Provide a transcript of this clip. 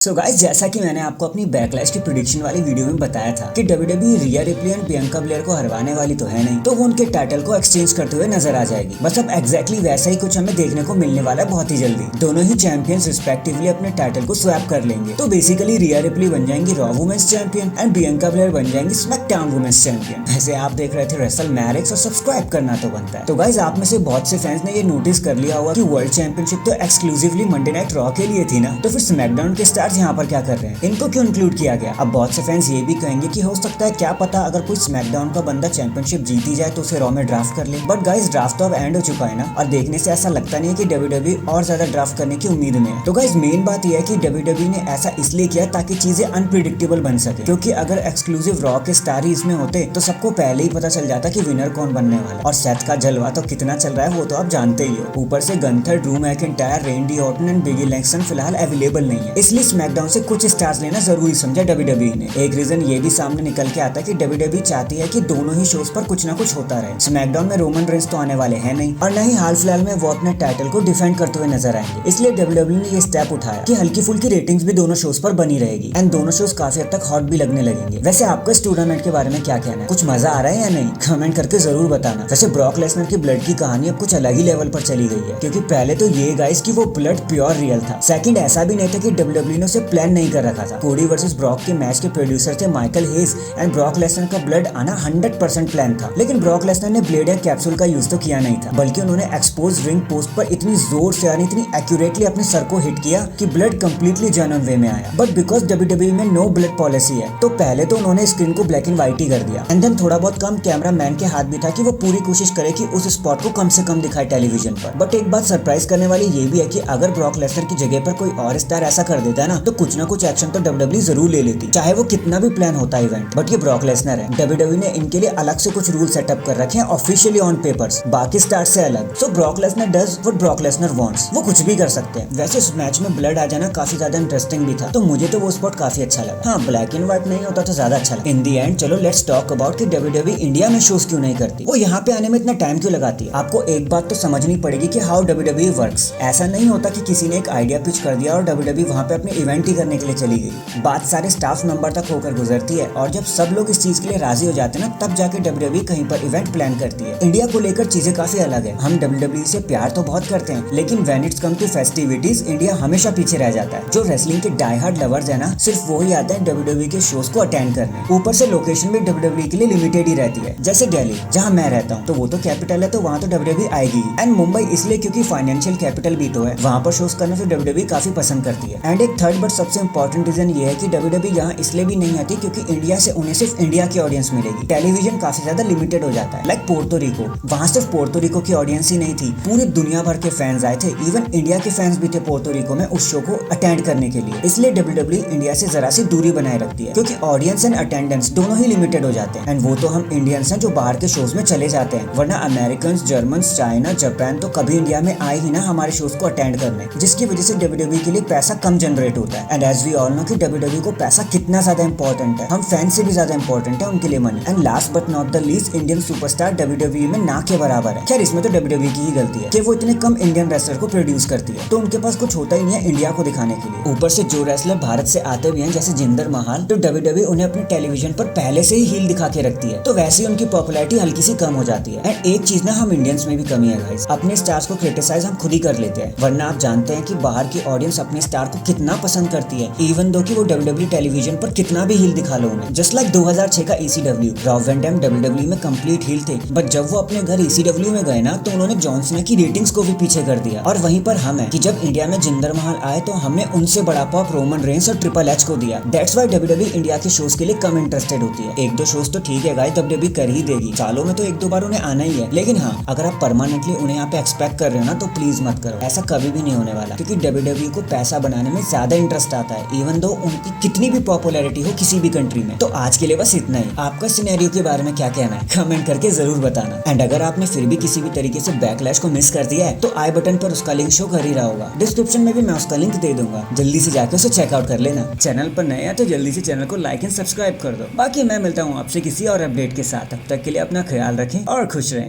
So guys, जैसा कि मैंने आपको अपनी बैकलैश की प्रिडिक्शन वाली वीडियो में बताया था कि WWE Riya replay and Bianca Blair को हरवाने वाली तो है नहीं, तो वो उनके टाइटल को एक्सचेंज करते हुए नजर आ जाएगी। बस अब एग्जैक्टली वैसा ही कुछ हमें देखने को मिलने वाला है बहुत ही जल्दी। दोनों ही चैंपियंस रिस्पेक्टिवली अपने टाइटल को स्वैप कर लेंगे। तो बेसिकली रिया रिप्ली बन जाएंगी Raw women's champion and Bianca Belair बन जाएंगी स्मैकडाउन वुमेन्स चैंपियन। वैसे आप देख रहे थे रेसल मैरिक्स और सब्सक्राइब करना तो बनता है। तो गाइस, आप में से बहुत से फैंस ने ये नोटिस कर लिया होगा कि वर्ल्ड चैंपियनशिप तो एक्सक्लूसिवली मंडे नाइट रॉ के लिए थी ना, तो फिर स्मैकडाउन के स्टार्स यहाँ पर क्या कर रहे हैं, इनको क्यों इंक्लूड किया गया। अब बहुत से फैंस ये भी कहेंगे कि हो सकता है क्या पता अगर कोई स्मैकडाउन का बंदा चैंपियनशिप जीती जाए तो उसे रॉ में ड्राफ्ट कर ले। बट गाइस, ड्राफ्ट तो अब एंड हो चुका है ना, और देखने से ऐसा लगता नहीं है कि डब्ल्यूडब्ल्यूई और ज्यादा ड्राफ्ट करने की उम्मीद में है। तो गाइस, मेन बात यह है कि डब्ल्यूडब्ल्यूई ने ऐसा इसलिए किया ताकि चीजें अनप्रिडिक्टेबल बन सके, क्योंकि अगर एक्सक्लूसिव रॉ के स्टार ही इसमें होते तो सबको पहले ही पता चल जाता कि विनर कौन बनने वाला। और सेथ का जलवा तो कितना चल रहा है वो तो आप जानते ही हो। ऊपर से Gunther, Drew McIntyre, Randy Orton and Big E Langston फिलहाल अवेलेबल नहीं है, इसलिए स्मैकडाउन से कुछ स्टार्स लेना जरूरी समझा डब्ल्यूडब्ल्यूई ने। एक रीजन ये भी सामने निकल के आता है कि डब्ल्यूडब्ल्यूई चाहती है कि दोनों ही शोज पर कुछ ना कुछ होता रहे। स्मैकडाउन में रोमन रेंस तो आने वाले हैं नहीं, और न ही हाल फिलहाल में वो अपने टाइटल को डिफेंड करते हुए नजर आएंगे। इसलिए डब्ल्यूडब्ल्यूई ने ये स्टेप उठाया कि हल्की फुल्की रेटिंग्स भी दोनों शोज पर बनी रहेगी एंड दोनों शोज काफी हद तक हॉट भी लगने लगेंगे। वैसे आपको इस टूर्नामेंट के बारे में क्या कहना है? कुछ मजा आ रहा है या नहीं? कमेंट करके जरूर बताना। वैसे ब्रॉक लेसनर की ब्लड की कहानी अब कुछ अलग ही लेवल पर चली गई है, क्योंकि पहले तो ये गाइस कि वो ब्लड प्योर रियल था। सेकंड, ऐसा भी नहीं था कि डब्ल्यूडब्ल्यूई ने उसे प्लान नहीं कर रखा था। कोडी वर्सेस ब्रॉक के मैच के प्रोड्यूसर थे Michael hedge and Brock Lesnar का ब्लड आना 100% प्लान था। लेकिन ब्रॉक लेसनर ने ब्लेड या कैप्सूल का यूज तो किया नहीं था, बल्कि उन्होंने एक्सपोज रिंग पोस्ट पर इतनी जोर से यानी इतनी एक्यूरेटली अपने सर को हिट किया कि ब्लड कंप्लीटली जेन्युइन वे में आया। बट बिकॉज डब्ल्यूडब्ल्यूई में नो ब्लड पॉलिसी है, तो पहले तो उन्होंने स्क्रीन को ब्लैक एंड व्हाइट ही कर दिया एंड देन थोड़ा बहुत कम कैमरा मैन के हाथ भी था कि वो पूरी कोशिश करे कि उस स्पॉट को कम से कम दिखाए टेलीविजन पर। बट एक बात सरप्राइज करने वाली ये भी है कि अगर ब्रॉक लेसनर की जगह पर कोई और स्टार ऐसा कर देता है ना, तो कुछ ना कुछ एक्शन तो डब्ल्यूडब्ल्यूई जरूर ले लेती, चाहे वो कितना भी प्लान होता है इवेंट। बट ये ब्रॉक लेसनर है, डब्ल्यूडब्ल्यूई ने इनके लिए अलग से कुछ रूल सेटअप कर रखे हैं ऑफिशियली ऑन पेपर्स, बाकी स्टार से अलग। So Brock Lesnar does what Brock Lesnar wants, वो कुछ भी कर सकते हैं। वैसे उस मैच में ब्लड आ जाना काफी ज्यादा इंटरेस्टिंग भी था, तो मुझे तो वो स्पॉट काफी अच्छा लगा। हाँ, ब्लैक एंड व्हाइट नहीं होता तो ज्यादा अच्छा लगा। इन दी एंड चलो लेट्स टॉक अबाउट कि डब्ल्यूडब्ल्यूई इंडिया में शोज क्यों नहीं करती, वो यहाँ पे आने में इतना टाइम क्यों लगाती है। आपको एक बात तो समझनी पड़ेगी कि हाउ डब्ल्यूडब्ल्यूई वर्क्स। ऐसा नहीं होता कि किसी ने एक आइडिया पिच कर दिया और डब्ल्यूडब्ल्यूई वहाँ पे अपने इवेंट ही करने के लिए चली गई। बात सारे स्टाफ मेंबर तक होकर गुजरती है, और जब सब लोग इस चीज के लिए राजी हो जाते हैं ना, तब जाके डब्ल्यूडब्ल्यूई कहीं पर इवेंट प्लान करती है। इंडिया को लेकर चीजें काफी अलग है। हम डब्ल्यूडब्ल्यूई से प्यार तो बहुत करते हैं, लेकिन when it's come to festivities India हमेशा पीछे रह जाता है। जो रेसलिंग के डाई हार्ड लवर्स है ना, सिर्फ वो ही आते हैं डब्ल्यूडब्ल्यूई के शोज को अटेंड करने। ऊपर से लोकेशन भी डब्ल्यूडब्ल्यूई के लिए लिमिटेड ही रहती है। जैसे दिल्ली जहाँ मैं रहता हूँ, तो वो तो कैपिटल है, तो वहाँ तो डब्ल्यूडब्ल्यूई आएगी। एंड मुंबई इसलिए क्योंकि फाइनेंशियल कैपिटल भी तो है, वहाँ पर शोज करना तो डब्ल्यूडब्ल्यूई काफी पसंद करती है। एंड एक थर्ड बट सबसे इंपॉर्टेंट रीजन ये है कि डब्ल्यूडब्ल्यूई यहाँ इसलिए भी नहीं आती क्योंकि इंडिया से उन्हें सिर्फ इंडिया की ऑडियंस मिलेगी। टेलीविजन काफी ज्यादा लिमिटेड हो जाता है। लाइक पोर्टो रिको, वहाँ सिर्फ पोर्टो रिको की ऑडियंस ही नहीं थी, पूरी दुनिया भर के फैंस आए थे। इवन इंडिया के फैंस भी थे पोर्टो रिको में उस शो को अटेंड करने के लिए। इसलिए डब्ल्यूडब्ल्यूई इंडिया से जरा सी दूरी बनाए रखती है, क्योंकि ऑडियंस एंड अटेंडेंस दोनों ही लिमिटेड हो जाते हैं। एंड वो तो हम इंडियंस हैं जो बाहर के शोज में चले जाते हैं, वरना अमेरिकन, जर्मन, चाइना, जापान तो कभी इंडिया में आए ही ना हमारे शोज को अटेंड करने, जिसकी वजह से डब्ल्यूडब्ल्यूई के लिए पैसा कम जनरेट होता है। And as we all know कि डब्ल्यूडब्ल्यूई को पैसा कितना ज्यादा इंपॉर्टेंट है, हम फैंस से भी ज्यादा इंपॉर्टेंट है उनके लिए money. And last but not the least, Indian superstar WWE में ना के बराबर है। खैर, इसमें तो डब्ल्यूडब्ल्यूई की ही गलती है कि वो इतने कम इंडियन रेसलर को प्रोड्यूस करती है, तो उनके पास कुछ होता ही नहीं है इंडिया को दिखाने के लिए। ऊपर से जो रेसलर भारत से आते भी हैं जैसे जिंदर महाल, तो डब्ल्यूडब्ल्यूई उन्हें अपने टेलीविजन पर पहले से ही हील दिखा के रखती है, तो वैसे ही उनकी पॉपुलैरिटी हल्की सी कम हो जाती है। एंड एक चीज ना, हम इंडियंस में भी कमी है गाइस, अपने स्टार्स को क्रिटिसाइज हम खुद ही कर लेते हैं, वरना आप जानते हैं कि बाहर की ऑडियंस अपने स्टार को कितना पसंद करती है, इवन दो कि वो डब्ल्यूडब्ल्यूई टेलीविजन पर कितना भी हील दिखा लो उन्हें। जस्ट लाइक 2006 का ECW, Rob Van Dam WWE में कंप्लीट हील थे, बट जब वो अपने घर ECW में गए ना, तो उन्होंने जॉन सीना की रेटिंग्स को भी पीछे कर दिया। और वहीं पर हम हैं कि जब इंडिया में जिंदर महाल आए तो हमने उनसे बड़ा पॉप रोमन रेंस और ट्रिपल एच को दिया। दैट्स व्हाई डब्ल्यूडब्ल्यूई इंडिया के शोज के लिए कम इंटरेस्टेड होती है। एक दो शोज तो ठीक है गाइस, डब्ल्यूडब्ल्यूई कर ही देगी, सालों में तो एक दो बार उन्हें आना ही है। लेकिन हाँ, अगर आप परमानेंटली उन्हें यहाँ पे एक्सपेक्ट कर रहे हो ना, तो प्लीज मत करो, ऐसा कभी भी नहीं होने वाला, क्योंकि डब्ल्यूडब्ल्यूई को पैसा बनाने में ज्यादा इंटरेस्ट आता है, इवन दो उनकी कितनी भी पॉपुलैरिटी हो किसी भी कंट्री में। तो आज के लिए बस इतना ही। आपका सिनेरियो के बारे में क्या कहना है कमेंट करके जरूर बताना। एंड अगर आपने फिर भी किसी भी तरीके से बैकलैश को मिस कर दिया है, तो आई बटन पर उसका लिंक शो कर ही रहा होगा, डिस्क्रिप्शन में भी मैं उसका लिंक दे दूंगा, जल्दी से जाकर उसे चेकआउट कर लेना। चैनल पर नए हैं तो जल्दी से चैनल को लाइक एंड सब्सक्राइब कर दो। बाकी मैं मिलता हूँ आपसे किसी और अपडेट के साथ, तब तक के लिए अपना ख्याल रखें और खुश रहें।